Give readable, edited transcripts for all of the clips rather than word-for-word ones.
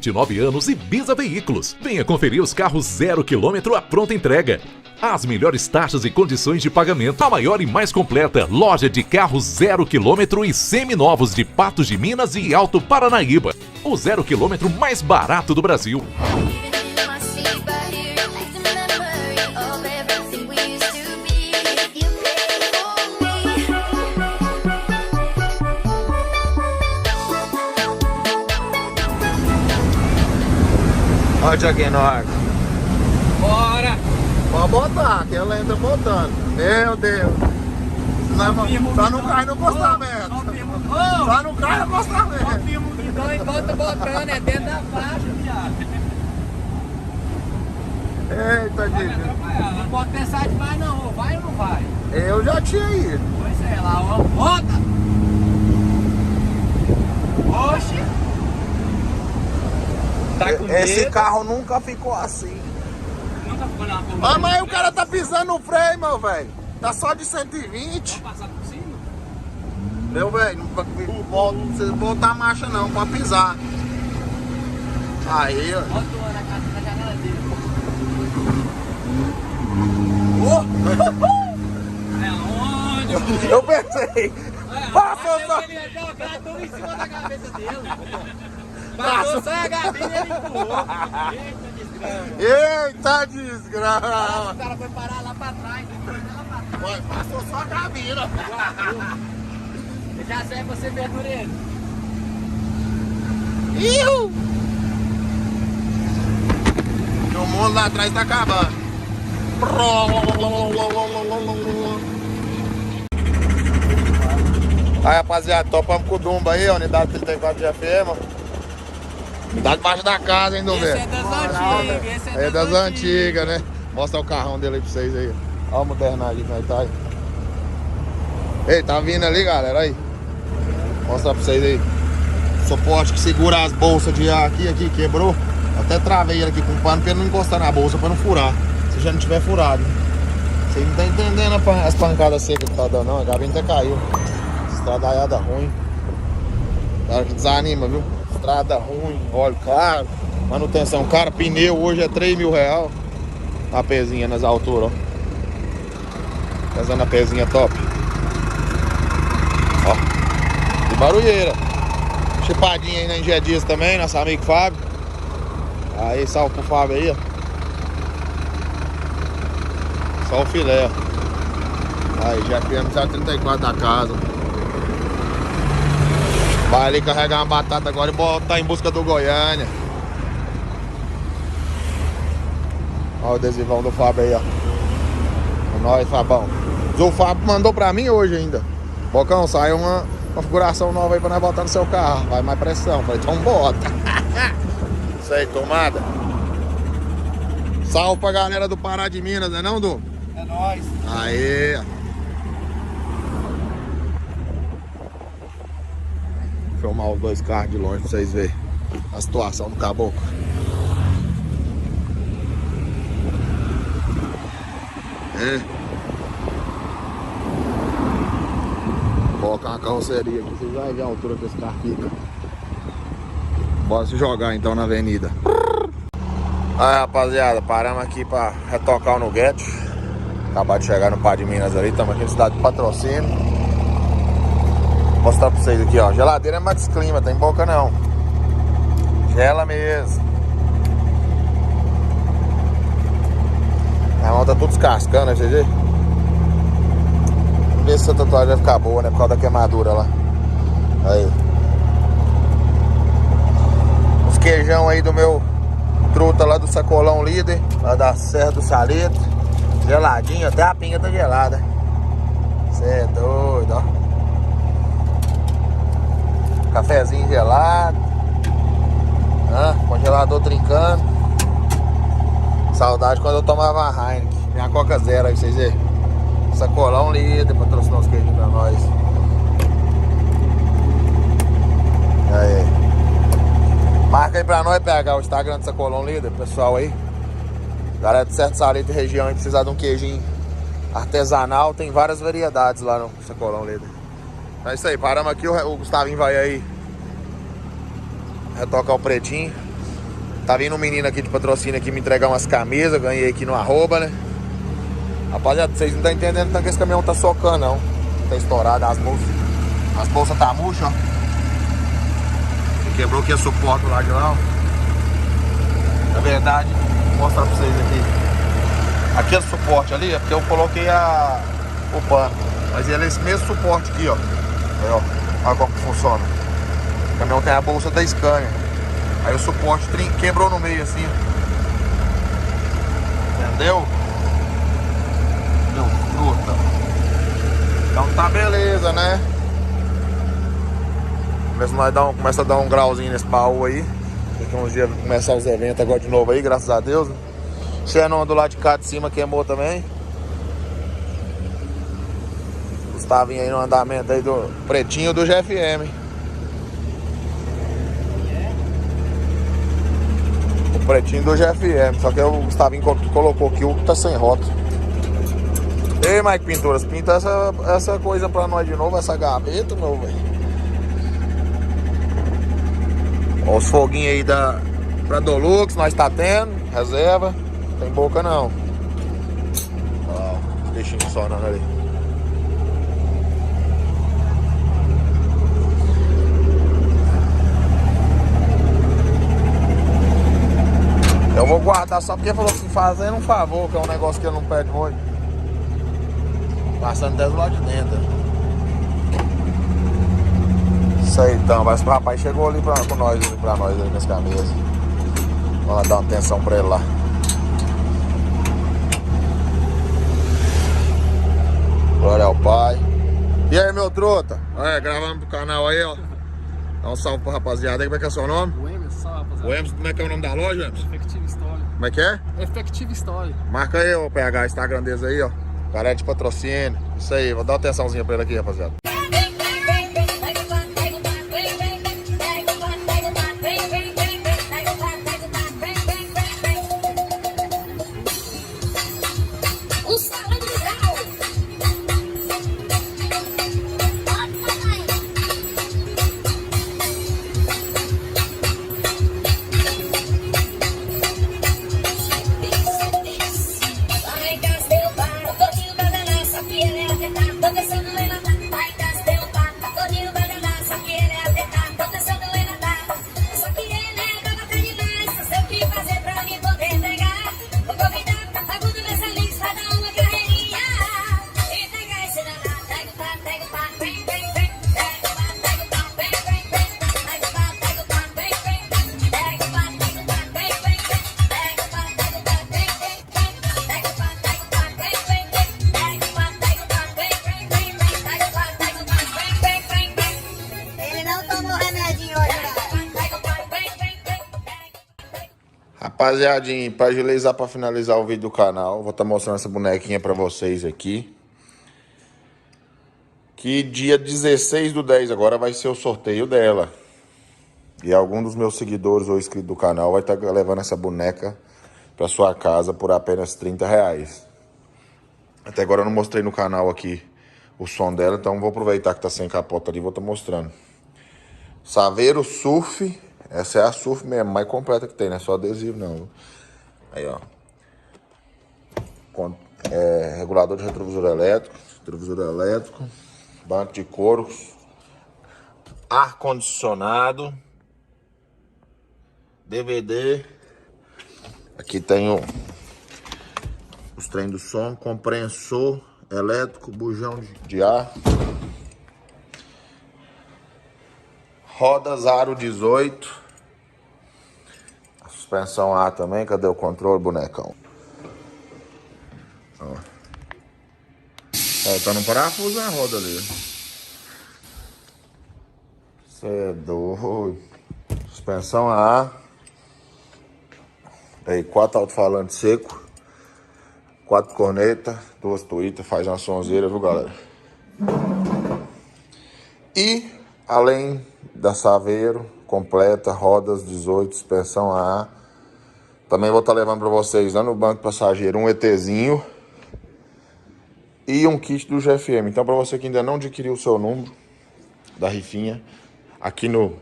29 anos e Bisa Veículos. Venha conferir os carros 0 km à pronta entrega. As melhores taxas e condições de pagamento. A maior e mais completa loja de carros 0 km e seminovos de Patos de Minas e Alto Paranaíba. O 0 km mais barato do Brasil. Olha o Tiaguinho no ar. Bora! Pode botar, que ela entra botando. Meu Deus. Só não cai no acostamento. Só não cai no acostamento. Então enquanto botando, é dentro da faixa, viado. Eita, Didi. Não pode pensar demais não, vai ou não vai? Eu já tinha ido. Pois é, lá, ó, bota! Oxi! Tá com Esse medo? carro nunca ficou assim. Nunca ficou na curva. Mas o cara tá pisando no freio, meu velho. Tá só de 120. Vamos passar por cima? Meu velho, não precisa botar a marcha não, pode pisar. Aí, ó. Bota o na casa da janela dele. É onde? Eu pensei. Passou só. Ele jogar tudo em cima da cabeça dele. Passou só a gabina e ele empurrou. Eita desgraça. O cara foi parar lá pra trás. Ele foi lá pra trás. Passou só a gabina. Ele já serve pra você ver por ele. Iu! O mundo lá atrás tá acabando. Aí, rapaziada, topamos com o Dumba aí, ó, unidade 34 de FM. Tá debaixo da casa, hein, Dumba? Esse é das antigas, esse É das antigas, né? Mostra o carrão dele aí pra vocês aí. Olha a modernagem que nós tá aí. Ei, tá vindo ali, galera, aí. Mostra pra vocês aí. Suporte que segura as bolsas de ar aqui, quebrou. Até travei ele aqui com pano pra ele não encostar na bolsa, pra não furar. Se já não tiver furado. Vocês não tá entendendo as pancadas secas que tá dando, não. A gabina até caiu. Estradaiada ruim. Cara que desanima, viu? Estrada ruim, óleo caro, manutenção cara, pneu hoje é 3 mil reais. A pezinha nas alturas, ó. Pesando a pezinha top. Ó. De barulheira. Chipadinha aí na Engedias também, nosso amigo Fábio. Aí, salve pro Fábio aí, ó. Só o filé, ó. Aí, já criamos 34 da casa. Vai ali carregar uma batata agora e botar em busca do Goiânia. Olha o adesivão do Fábio aí, ó. É nóis, Fabão. O Fábio mandou pra mim hoje ainda. Bocão, saiu uma configuração nova aí pra nós botar no seu carro. Vai mais pressão. Falei, então bota. Isso aí, tomada. Salve pra galera do Pará de Minas, né não, Du? É nóis. Aê. Vou filmar os dois carros de longe pra vocês verem a situação do caboclo. É. Vou colocar uma carroceria aqui, vocês vão ver a altura que esse carro fica. Bora se jogar então na avenida. Aí, rapaziada, paramos aqui pra retocar o Nuguete. Acabar de chegar no Pá de Minas ali, estamos aqui na cidade de Patrocínio. Vou mostrar pra vocês aqui, ó. Geladeira é Max Clima, tem boca não. Gela mesmo. A mão tá tudo descascando, né, GG? Vamos ver se essa tatuagem vai ficar boa, né? Por causa da queimadura lá. Aí. Os queijão aí do meu truta lá do Sacolão Líder, lá da Serra do Saleto. Geladinho, até a pinga tá gelada. Cê é doido, ó. Cafezinho gelado. Congelador trincando. Saudade quando eu tomava a Heineken. Minha Coca Zero aí, vocês verem. Sacolão Líder, patrocinou os queijinhos pra nós. Aí. Marca aí pra nós, PH, o Instagram do Sacolão Líder, pessoal aí. Galera de Certo Saleto e região aí precisar de um queijinho artesanal, tem várias variedades lá no Sacolão Líder. É isso aí, paramos aqui, o Gustavinho vai aí retocar o pretinho. Tá vindo um menino aqui de patrocínio aqui me entregar umas camisas. Ganhei aqui no arroba, né? Rapaziada, vocês não estão entendendo tanto que esse caminhão tá socando, não. Tá estourado as bolsas. As bolsas tá murchas, ó. Quebrou aqui a suporte lá de lá, ó. Na verdade, vou mostrar pra vocês aqui. Aquele suporte ali é porque eu coloquei o pano. Mas ele é esse mesmo suporte aqui, ó. Aí, ó. Olha como que funciona. O caminhão tem a bolsa da Scania. Aí o suporte quebrou no meio assim. Entendeu? Meu fruta. Então tá beleza, né? Começa a dar um grauzinho nesse baú aí. Daqui uns dias começar os eventos agora de novo aí, graças a Deus. Xenon do lado de cá de cima queimou também. Gustavinho aí no andamento aí do pretinho do GFM. O pretinho do GFM. Só que o Gustavinho colocou aqui o que tá sem rota. Ei, Mike Pinturas, pinta essa coisa pra nós de novo, essa gaveta, meu velho. Ó, os foguinhos aí pra Dolux, nós tá tendo, reserva. Não tem boca não. Ó, deixa funcionando ali. Eu vou guardar só porque falou assim, fazendo um favor, que é um negócio que eu não pede muito. Passando até do lado de dentro. Isso aí então, mas o rapaz chegou ali pra nós ali nesse camisa. Vamos lá dar uma atenção pra ele lá. Glória ao Pai. E aí, meu truta? Gravando pro canal aí, ó. Dá um salve pro rapaziada aí, como é que é o seu nome? O Emerson, salve, rapaziada. O Emerson, como é que é o nome da loja, Emerson? Effective Story. Como é que é? Effective Story. Marca aí, o PH, Instagram deles aí, ó. Galera de patrocínio. Isso aí, vou dar uma atençãozinha pra ele aqui, rapaziada. Rapaziadinho, pra agilizar, pra finalizar o vídeo do canal, vou estar mostrando essa bonequinha pra vocês aqui. Que dia 16/10 agora vai ser o sorteio dela. E algum dos meus seguidores ou inscritos do canal vai estar levando essa boneca pra sua casa por apenas R$30. Até agora eu não mostrei no canal aqui o som dela, então vou aproveitar que tá sem capota ali e vou estar mostrando. Saveiro Surf. Essa é a Surf mesmo, mais completa que tem, não é só adesivo não. Aí, ó. Regulador de retrovisor elétrico, banco de couro, ar-condicionado, DVD. Aqui tem os trem do som, compressor elétrico, bujão de ar. Rodas Aro 18. A suspensão A também. Cadê o controle, bonecão? Ó. Faltando um parafuso na roda ali. Cê é doido. Suspensão A. Aí, 4 alto-falantes seco. 4 cornetas. 2 tuitas. Faz uma sonzeira, viu, galera? E, além da Saveiro, completa, rodas 18, suspensão A. Também vou estar levando para vocês lá no banco passageiro um ETzinho e um kit do GFM. Então, para você que ainda não adquiriu o seu número da rifinha, aqui no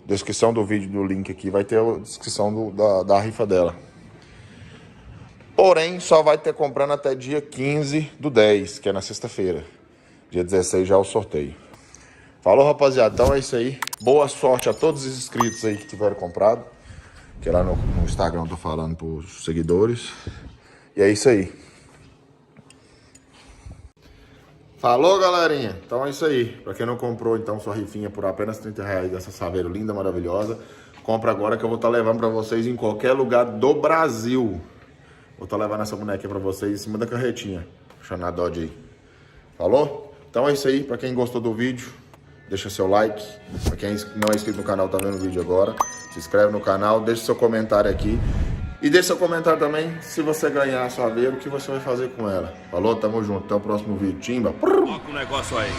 descrição do vídeo, do link aqui, vai ter a descrição da rifa dela. Porém, só vai ter comprando até dia 15 do 10, que é na sexta-feira. Dia 16 já é o sorteio. Falou, rapaziada. Então é isso aí. Boa sorte a todos os inscritos aí que tiveram comprado. Que lá no Instagram eu tô falando pros seguidores. E é isso aí. Falou, galerinha. Então é isso aí. Pra quem não comprou, então, sua rifinha por apenas R$30 dessa saveiro linda, maravilhosa, compra agora que eu vou estar levando pra vocês em qualquer lugar do Brasil. Vou estar levando essa bonequinha pra vocês em cima da carretinha. Puxando a Dodge aí. Falou? Então é isso aí. Pra quem gostou do vídeo, deixa seu like. Pra quem não é inscrito no canal, tá vendo o vídeo agora, se inscreve no canal, deixa seu comentário aqui. E deixa seu comentário também, se você ganhar a saveiro, o que você vai fazer com ela. Falou? Tamo junto. Até o próximo vídeo. Timba! Toca o negócio aí.